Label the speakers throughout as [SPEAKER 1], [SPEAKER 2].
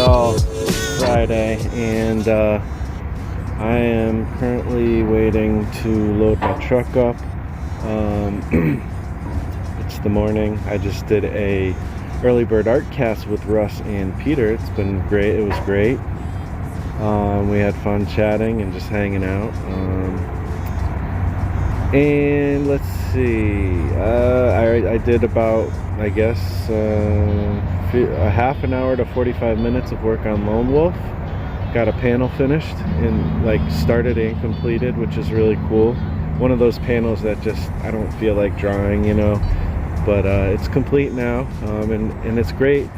[SPEAKER 1] y'all. It's Friday, and I am currently waiting to load my truck up. It's the morning. I just did a early bird art cast with Russ and Peter. It's been great. It was great. We had fun chatting and just hanging out. And let's see, I did about, I guess, a half an hour to 45 minutes of work on Lone Wolf. Got a panel finished and started and completed, which is really cool. One of those panels that just I don't feel like drawing, but it's complete now. And it's great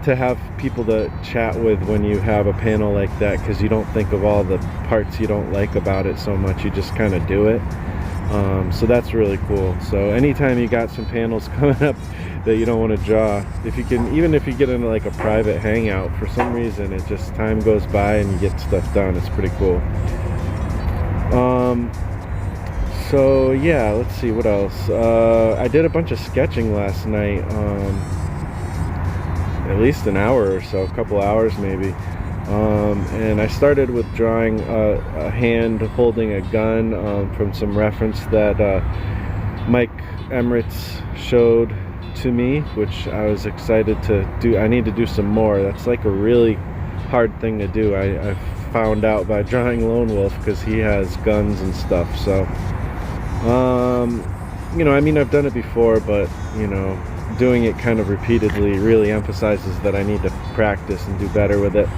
[SPEAKER 1] to have people to chat with when you have a panel like that, because you don't think of all the parts you don't like about it so much. You just kind of do it. So that's really cool. So anytime you got some panels coming up that you don't want to draw, if you can, even if you get into a private hangout, for some reason it just, time goes by and you get stuff done. It's pretty cool. So yeah, let's see what else. I did a bunch of sketching last night, at least an hour or so, a couple hours maybe. And I started with drawing a hand holding a gun from some reference that Mike Emirates showed to me, which I was excited to do. I need to do some more. That's a really hard thing to do. I found out by drawing Lone Wolf, because he has guns and stuff. So, I mean, I've done it before, but, doing it kind of repeatedly really emphasizes that I need to practice and do better with it.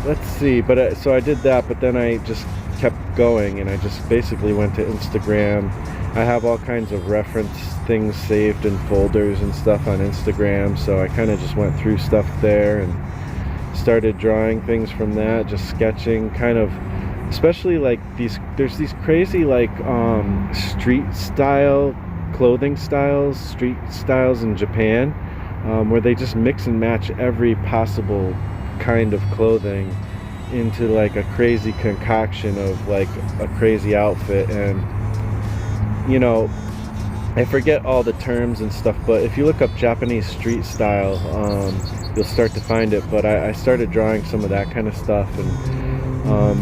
[SPEAKER 1] Let's see, but so I did that, but then I just kept going, and I just basically went to Instagram. I have all kinds of reference things saved in folders and stuff on Instagram, so I kind of just went through stuff there and started drawing things from that, just sketching, kind of, especially there's these crazy street style clothing styles, street styles in Japan, where they just mix and match every possible kind of clothing into a crazy concoction of a crazy outfit. And I forget all the terms and stuff, but if you look up Japanese street style, you'll start to find it. But I started drawing some of that kind of stuff, and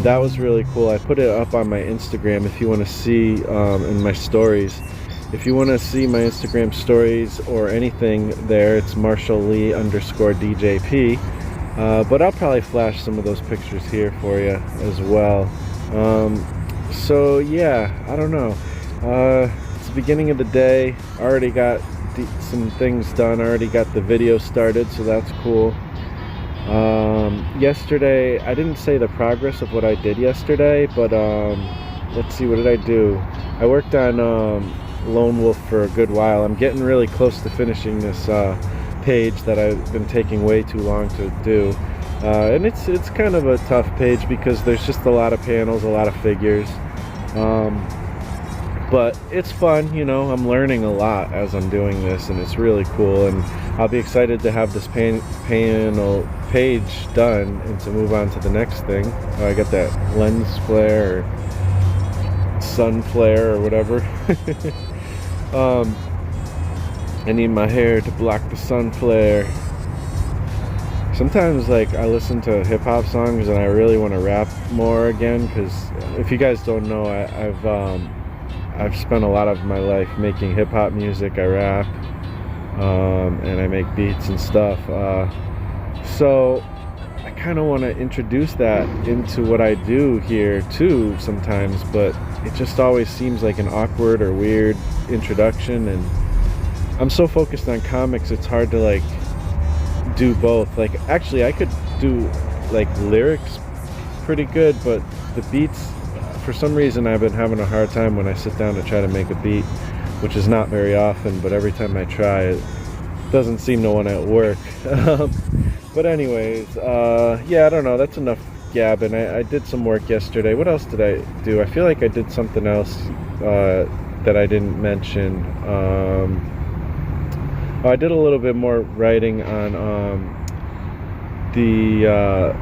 [SPEAKER 1] that was really cool. I put it up on my Instagram if you want to see, in my stories. If you want to see my Instagram stories or anything there, it's marshalllee_DJP. But I'll probably flash some of those pictures here for you as well. So yeah, I don't know. It's the beginning of the day. I already got some things done. I already got the video started, so that's cool. Yesterday, I didn't say the progress of what I did yesterday, but let's see, what did I do? I worked on Lone Wolf for a good while. I'm getting really close to finishing this page that I've been taking way too long to do, and it's kind of a tough page because there's just a lot of panels, a lot of figures, but it's fun. I'm learning a lot as I'm doing this, and it's really cool, and I'll be excited to have this panel page done and to move on to the next thing. I got that lens flare or sun flare or whatever. I need my hair to block the sun flare. Sometimes I listen to hip-hop songs and I really want to rap more again, because if you guys don't know, I've spent a lot of my life making hip-hop music. I rap, and I make beats and stuff, so I kind of want to introduce that into what I do here too sometimes, but it just always seems like an awkward or weird introduction, and I'm so focused on comics, it's hard to do both. Actually, I could do lyrics pretty good, but the beats, for some reason I've been having a hard time when I sit down to try to make a beat, which is not very often, but every time I try, it doesn't seem to want to work. But anyways, yeah, I don't know, that's enough gabbing. I did some work yesterday. What else did I do? I feel like I did something else that I didn't mention. I did a little bit more writing on the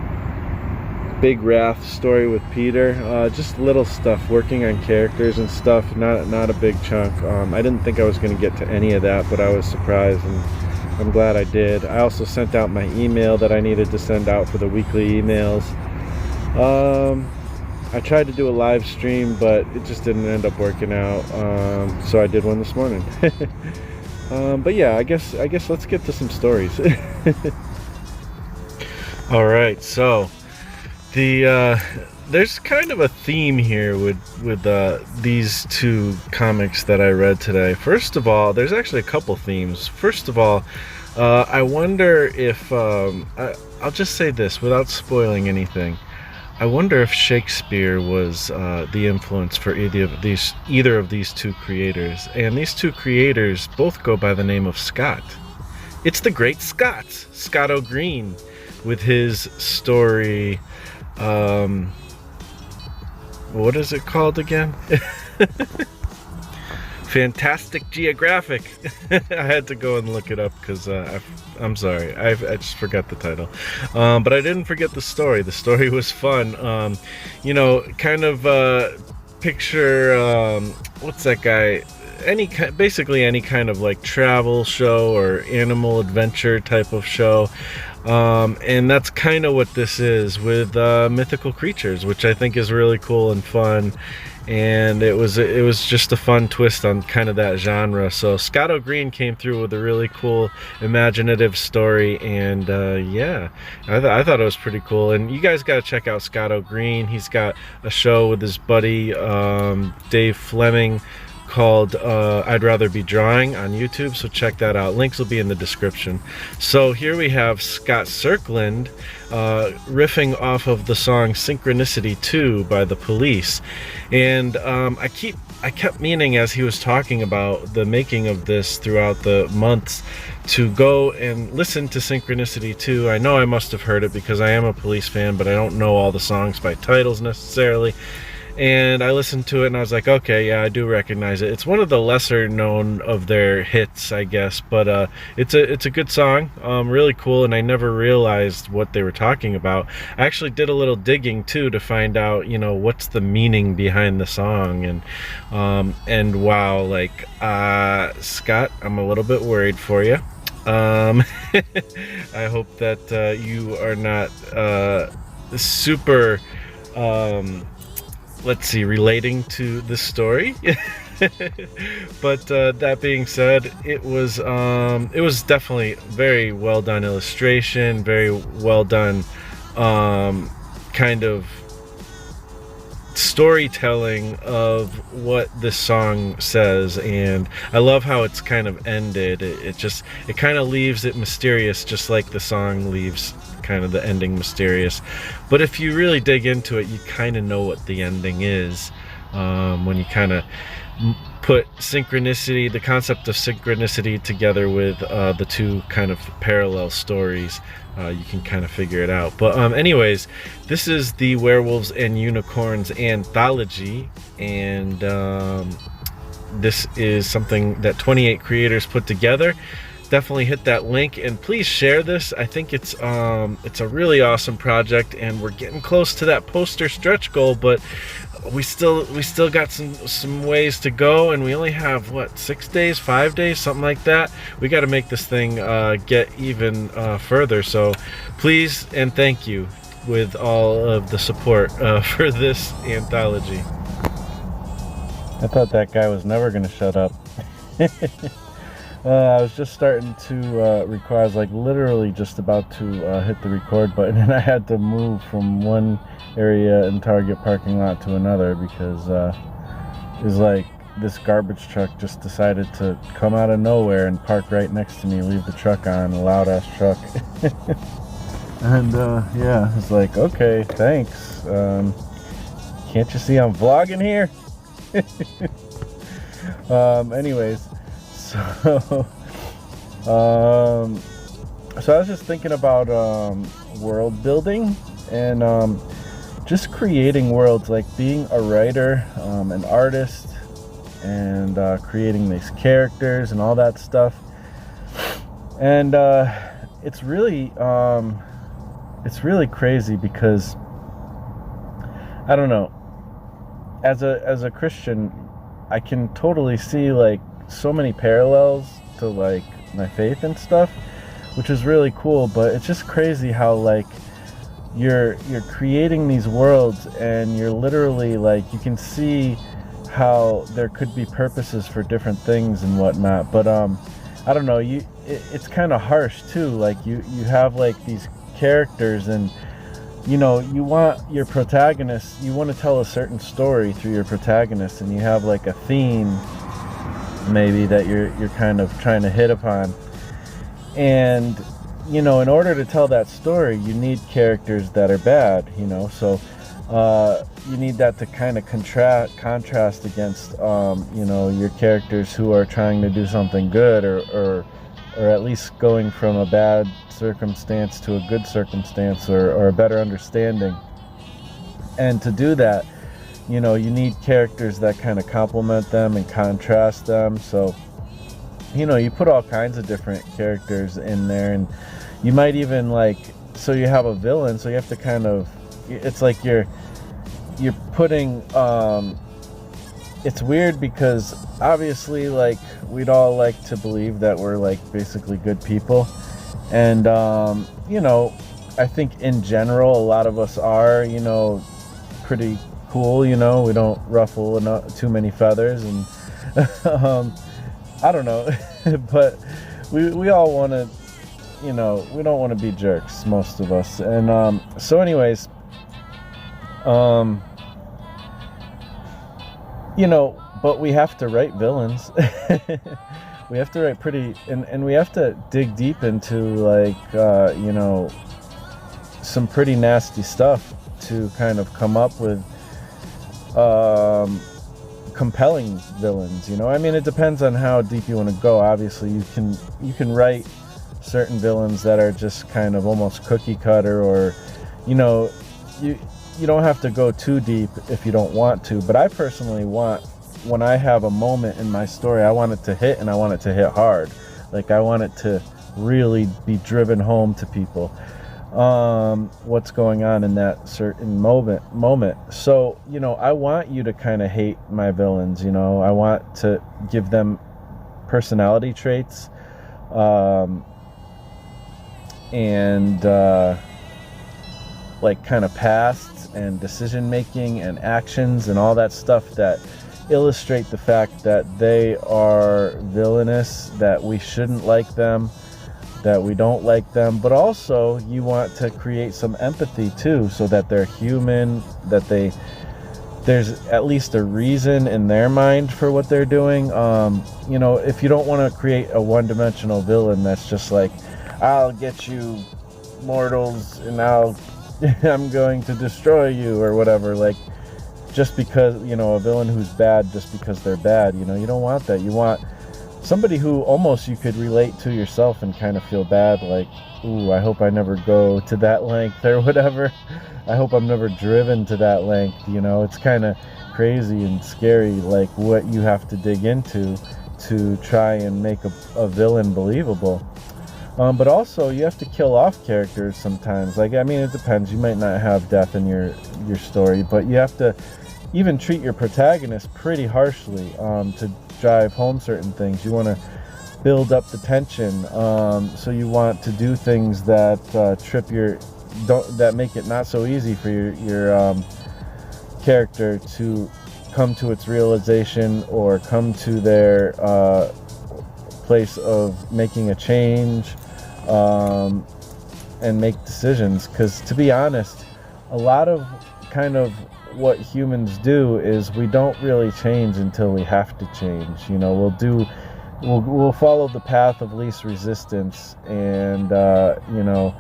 [SPEAKER 1] Big Wrath story with Peter. Just little stuff, working on characters and stuff, not a big chunk. I didn't think I was going to get to any of that, but I was surprised, and I'm glad I did. I also sent out my email that I needed to send out for the weekly emails. I tried to do a live stream, but it just didn't end up working out. So I did one this morning. But yeah, I guess let's get to some stories. All right, so there's kind of a theme here with these two comics that I read today. First of all, there's actually a couple themes. First of all, I wonder if I'll just say this without spoiling anything. I wonder if Shakespeare was the influence for either of these two creators. And these two creators both go by the name of Scott. It's the great Scott, Scott O'Green, with his story. What is it called again? Fantastic Geographic. I had to go and look it up because I'm sorry, I just forgot the title, but I didn't forget the story. The story was fun. Kind of picture what's that guy? Basically any kind of like travel show or animal adventure type of show. And that's kind of what this is with mythical creatures, which I think is really cool and fun. And it was just a fun twist on kind of that genre. So Scott O'Green came through with a really cool, imaginative story, and yeah, I thought it was pretty cool. And you guys got to check out Scott O'Green. He's got a show with his buddy Dave Fleming called I'd Rather Be Drawing on YouTube, so check that out. Links will be in the description. So here we have Scott Serkland riffing off of the song Synchronicity 2 by The Police. And I kept meaning, as he was talking about the making of this throughout the months, to go and listen to Synchronicity 2. I know I must have heard it because I am a Police fan, but I don't know all the songs by titles necessarily. And I listened to it and I was like, okay, yeah, I do recognize it. It's one of the lesser known of their hits, I guess, but it's a good song, really cool, and I never realized what they were talking about. I actually did a little digging too to find out, what's the meaning behind the song, and wow, like Scott, I'm a little bit worried for you. I hope that you are not super let's see, relating to the story. But that being said, it was definitely very well done illustration, very well done kind of storytelling of what this song says. And I love how it's kind of ended. It kind of leaves it mysterious, just like the song leaves kind of the ending mysterious. But if you really dig into it, you kind of know what the ending is when you kind of put synchronicity, the concept of synchronicity, together with the two kind of parallel stories. You can kind of figure it out. But anyways, this is the Werewolves and Unicorns anthology, and this is something that 28 creators put together. Definitely hit that link and please share this. I think it's a really awesome project, and we're getting close to that poster stretch goal, but we still got some ways to go, and we only have 6 days, 5 days, something like that. We got to make this thing get even further. So please and thank you with all of the support for this anthology. I thought that guy was never gonna shut up. I was just starting to record. I was like literally just about to hit the record button, and I had to move from one area in Target parking lot to another because it was like this garbage truck just decided to come out of nowhere and park right next to me, leave the truck on, a loud ass truck. And yeah, it's like, okay, thanks. Can't you see I'm vlogging here? Anyways, so I was just thinking about world building and just creating worlds, like being a writer, an artist, and creating these characters and all that stuff. And it's really crazy because I don't know, as a Christian, I can totally see like so many parallels to like my faith and stuff, which is really cool. But it's just crazy how like you're creating these worlds, and you're literally like, you can see how there could be purposes for different things and whatnot. But I don't know, it's kind of harsh too. Like you have like these characters, and you know, you want your protagonist, you want to tell a certain story through your protagonist, and you have like a theme maybe that you're kind of trying to hit upon. And you know, in order to tell that story, you need characters that are bad, you know. So you need that to kind of contrast against you know, your characters who are trying to do something good, or at least going from a bad circumstance to a good circumstance, or a better understanding. And to do that, you know, you need characters that kind of complement them and contrast them. So you know, you put all kinds of different characters in there, and you might even like, so you have a villain, so you have to kind of, it's like you're putting it's weird because obviously like we'd all like to believe that we're like basically good people, and you know, I think in general a lot of us are, you know, pretty cool, you know, we don't ruffle too many feathers, and I don't know, but we all want to, you know, we don't want to be jerks, most of us. And so anyways, you know, but we have to write villains. We have to write pretty, and we have to dig deep into like you know, some pretty nasty stuff to kind of come up with compelling villains, you know. I mean, it depends on how deep you want to go. Obviously, you can write certain villains that are just kind of almost cookie cutter, or you know, you don't have to go too deep if you don't want to. But I personally want, when I have a moment in my story, I want it to hit, and I want it to hit hard. Like I want it to really be driven home to people, what's going on in that certain moment. So, you know, I want you to kind of hate my villains, you know. I want to give them personality traits, and like kind of pasts and decision making and actions and all that stuff that illustrate the fact that they are villainous, that we shouldn't like them, that we don't like them. But also you want to create some empathy too, so that they're human, that there's at least a reason in their mind for what they're doing. You know, if you don't want to create a one-dimensional villain that's just like, I'll get you mortals and I'm going to destroy you or whatever, like just because, you know, a villain who's bad just because they're bad, you know, you don't want that. You want somebody who almost you could relate to yourself and kind of feel bad, like, ooh, I hope I never go to that length or whatever. I hope I'm never driven to that length, you know. It's kind of crazy and scary, like what you have to dig into to try and make a villain believable. But also you have to kill off characters sometimes. Like, I mean, it depends. You might not have death in your story, but you have to even treat your protagonist pretty harshly to drive home certain things. You want to build up the tension, so you want to do things that that make it not so easy for your character to come to its realization or come to their place of making a change, and make decisions. Because to be honest, a lot of kind of what humans do is we don't really change until we have to change. You know, we'll follow the path of least resistance, and you know,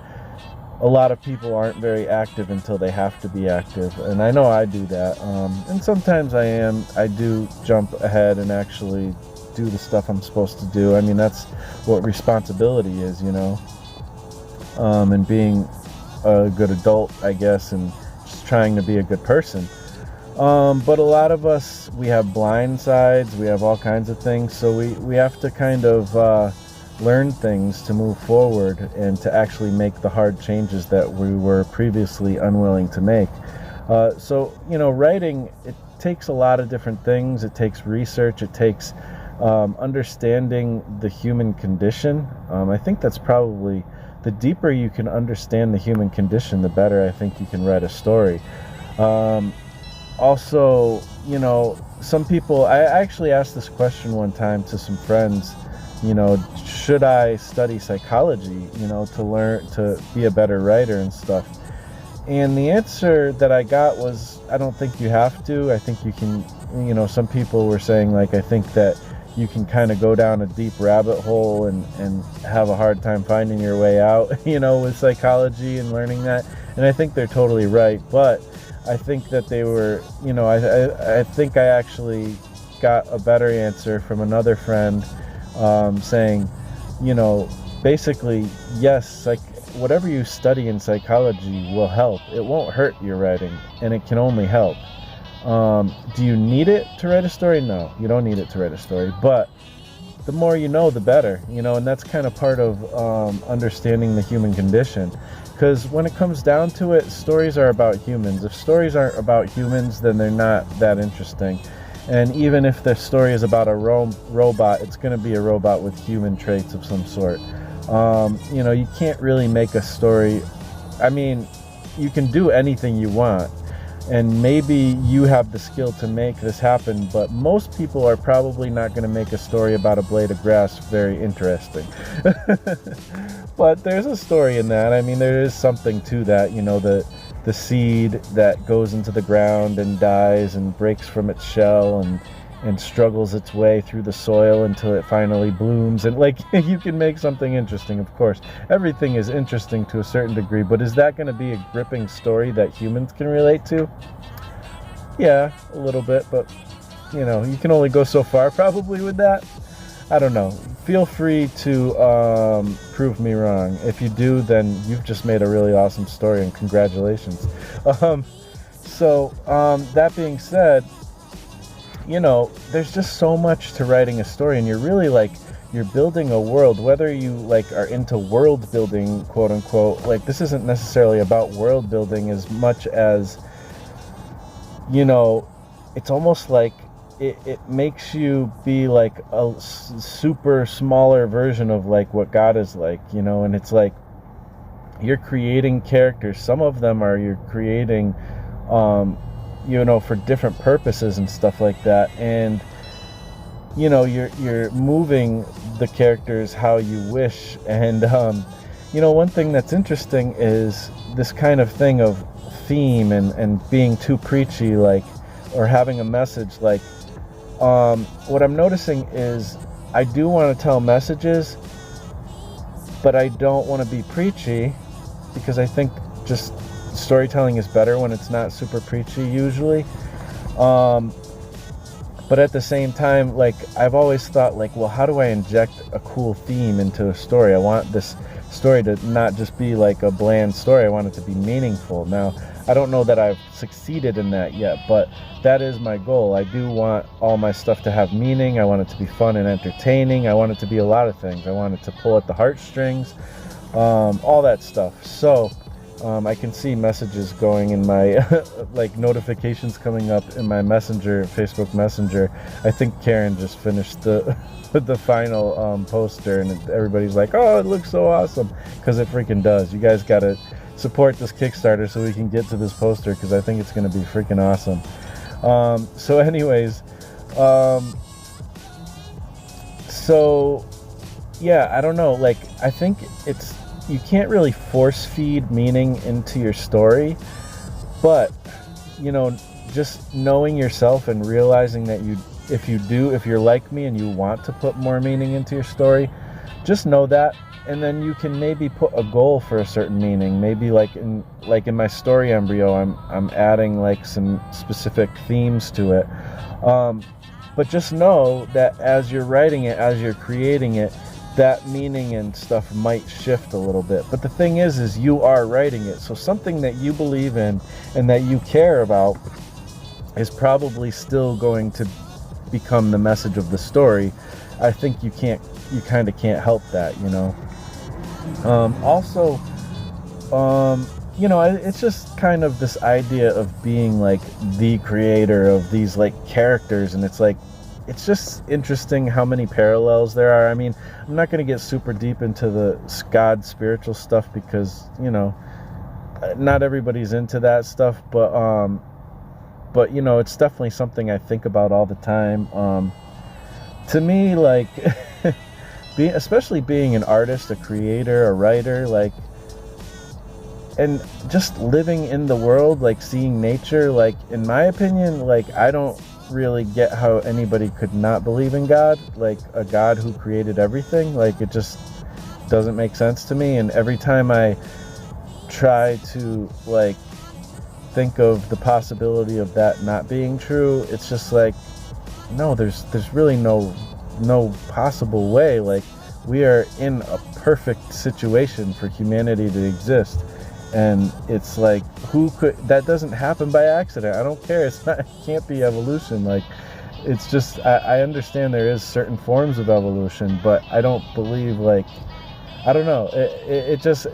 [SPEAKER 1] a lot of people aren't very active until they have to be active, and I know I do that, and sometimes I do jump ahead and actually do the stuff I'm supposed to do. I mean, that's what responsibility is, you know, and being a good adult, I guess, and just trying to be a good person. But a lot of us, we have blind sides, we have all kinds of things, so we have to kind of learn things to move forward and to actually make the hard changes that we were previously unwilling to make. So, you know, writing, it takes a lot of different things. It takes research, it takes understanding the human condition. I think that's probably, the deeper you can understand the human condition, the better I think you can write a story. Also, some people, I actually asked this question one time to some friends, should I study psychology, to learn to be a better writer and stuff? And the answer that I got was, I don't think you have to. I think you can, some people were saying, like, I think that you can kind of go down a deep rabbit hole and have a hard time finding your way out, with psychology and learning that. And I think they're totally right. But I think that they were, I think I actually got a better answer from another friend, saying, basically, yes, like, whatever you study in psychology will help. It won't hurt your writing, and it can only help. Do you need it to write a story? No, you don't need it to write a story, but the more you know, the better, and that's kind of part of understanding the human condition. Because when it comes down to it, stories are about humans. If stories aren't about humans, then they're not that interesting. And even if the story is about a robot, it's going to be a robot with human traits of some sort. You can't really make a story. I mean, you can do anything you want, and maybe you have the skill to make this happen, but most people are probably not going to make a story about a blade of grass very interesting. But there's a story in that. I mean, there is something to that, the seed that goes into the ground and dies and breaks from its shell and struggles its way through the soil until it finally blooms. And, like, you can make something interesting, of course. Everything is interesting to a certain degree, but is that going to be a gripping story that humans can relate to? Yeah, a little bit, but, you can only go so far probably with that. I don't know. Feel free to prove me wrong. If you do, then you've just made a really awesome story, and congratulations. That being said, there's just so much to writing a story, and you're really, like, you're building a world, whether you, like, are into world building, quote unquote. Like, this isn't necessarily about world building as much as, it's almost like it makes you be like a super smaller version of, like, what God is like, and it's like you're creating characters. Some of them are you're creating for different purposes and stuff like that, and you're moving the characters how you wish. And one thing that's interesting is this kind of thing of theme and being too preachy, like, or having a message. Like, what I'm noticing is I do want to tell messages, but I don't want to be preachy, because I think just storytelling is better when it's not super preachy usually. But at the same time, like, I've always thought, like, well, how do I inject a cool theme into a story? I want this story to not just be like a bland story. I want it to be meaningful. Now, I don't know that I've succeeded in that yet, but that is my goal. I do want all my stuff to have meaning. I want it to be fun and entertaining. I want it to be a lot of things. I want it to pull at the heartstrings, all that stuff. So I can see messages going in my like notifications coming up in my messenger, Facebook Messenger. I think Karen just finished the the final poster, and everybody's like, oh, it looks so awesome, because it freaking does. You guys gotta support this Kickstarter so we can get to this poster, because I think it's going to be freaking awesome. So anyways, so yeah, I don't know, like, I think it's, you can't really force feed meaning into your story, but, you know, just knowing yourself and realizing that if you're like me and you want to put more meaning into your story, just know that. And then you can maybe put a goal for a certain meaning. Maybe like in my story embryo, I'm adding like some specific themes to it. But just know that as you're writing it, as you're creating it, that meaning and stuff might shift a little bit. But the thing is you are writing it. So something that you believe in and that you care about is probably still going to become the message of the story. I think you kind of can't help that, you know. Also, you know, it's just kind of this idea of being like the creator of these like characters, and it's like, it's just interesting how many parallels there are. I mean, I'm not going to get super deep into the God spiritual stuff because, you know, not everybody's into that stuff, but you know, it's definitely something I think about all the time. To me, like, especially being an artist, a creator, a writer, like, and just living in the world, like seeing nature, like, in my opinion, like, I don't really get how anybody could not believe in God, like a God who created everything. Like, it just doesn't make sense to me. And every time I try to, like, think of the possibility of that not being true, it's just like, no, there's really no possible way. Like, we are in a perfect situation for humanity to exist. And it's like, who could, that doesn't happen by accident. I don't care. It's not, it can't be evolution. Like, it's just, I understand there is certain forms of evolution, but I don't believe, like, I don't know. It just,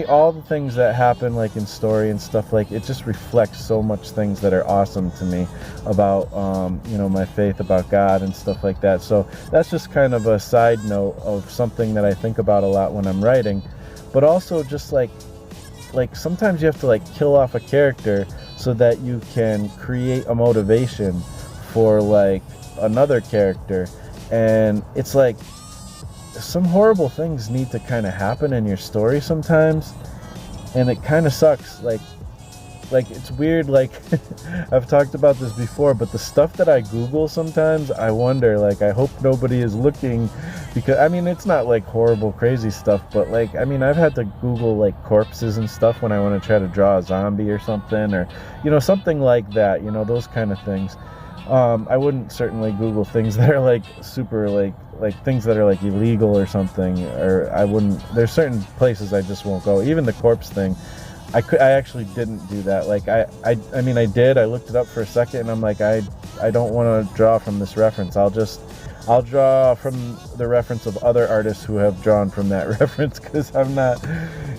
[SPEAKER 1] all the things that happen, like in story and stuff, like, it just reflects so much things that are awesome to me about, you know, my faith, about God and stuff like that. So that's just kind of a side note of something that I think about a lot when I'm writing. But also just like sometimes you have to, like, kill off a character so that you can create a motivation for, like, another character. And it's like, some horrible things need to kind of happen in your story sometimes, and it kind of sucks. Like it's weird, like, I've talked about this before, but the stuff that I Google sometimes, I wonder, like, I hope nobody is looking, because, I mean, it's not like horrible, crazy stuff, but, like, I mean, I've had to Google, like, corpses and stuff when I want to try to draw a zombie or something, or, you know, something like that, you know, those kind of things. I wouldn't certainly Google things that are, like, super, like things that are, like, illegal or something, or I wouldn't, there's certain places I just won't go. Even the corpse thing, I actually didn't do that. Like, I mean, I did, I looked it up for a second, and I'm like, I don't want to draw from this reference. I'll draw from the reference of other artists who have drawn from that reference, because I'm not,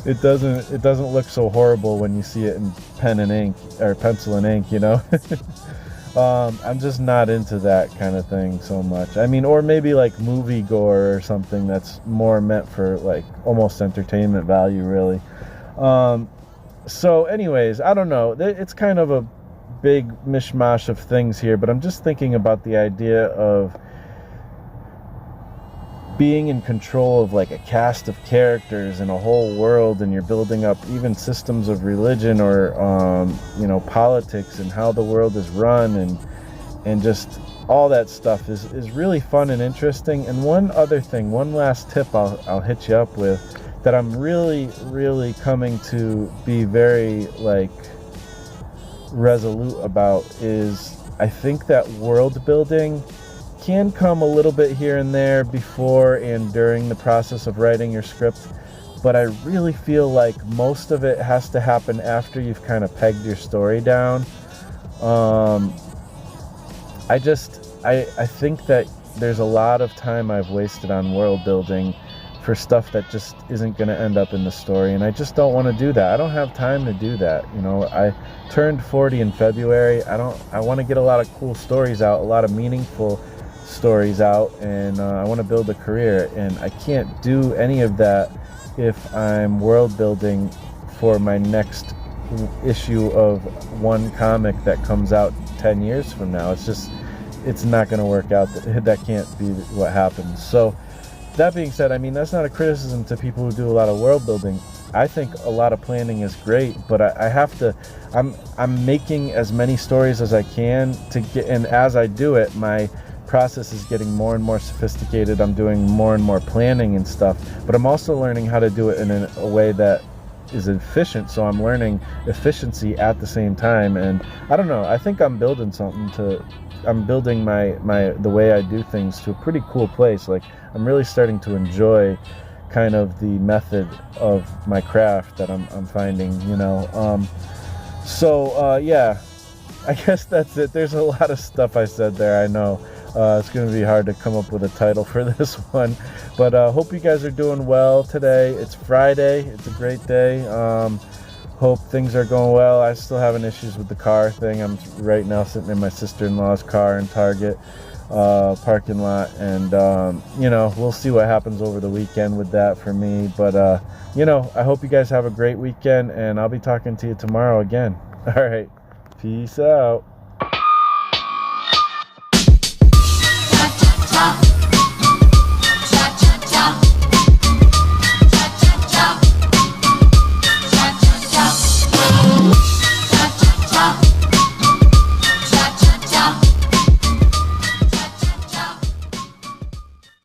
[SPEAKER 1] it doesn't look so horrible when you see it in pen and ink, or pencil and ink, you know. I'm just not into that kind of thing so much. I mean, or maybe like movie gore or something that's more meant for, like, almost entertainment value, really. So anyways, I don't know. It's kind of a big mishmash of things here, but I'm just thinking about the idea of being in control of, like, a cast of characters in a whole world, and you're building up even systems of religion, or you know, politics, and how the world is run, and just all that stuff is really fun and interesting. And one other thing, one last tip I'll hit you up with, that I'm really coming to be very, like, resolute about, is I think that world building can come a little bit here and there before and during the process of writing your script, but I really feel like most of it has to happen after you've kind of pegged your story down. I think that there's a lot of time I've wasted on world building for stuff that just isn't going to end up in the story, and I just don't want to do that. I don't have time to do that. You know, I turned 40 in February. I want to get a lot of cool stories out, a lot of meaningful stories out, and I want to build a career, and I can't do any of that if I'm world building for my next issue of one comic that comes out 10 years from now. It's not going to work out. That can't be what happens. So that being said, I mean, that's not a criticism to people who do a lot of world building. I think a lot of planning is great, but I have to, I'm making as many stories as I can to get, and as I do it, my process is getting more and more sophisticated. I'm doing more and more planning and stuff, but I'm also learning how to do it in a way that is efficient. So I'm learning efficiency at the same time, and I don't know, I think I'm building I'm building the way I do things to a pretty cool place. Like, I'm really starting to enjoy kind of the method of my craft that I'm finding, you know. Yeah, I guess that's it. There's a lot of stuff I said there, I know. It's going to be hard to come up with a title for this one, but hope you guys are doing well today. It's Friday. It's a great day. Hope things are going well. I still having issues with the car thing. I'm right now sitting in my sister-in-law's car in Target. parking lot, and you know, we'll see what happens over the weekend with that for me. But you know, I hope you guys have a great weekend, and I'll be talking to you tomorrow again. All right, peace out.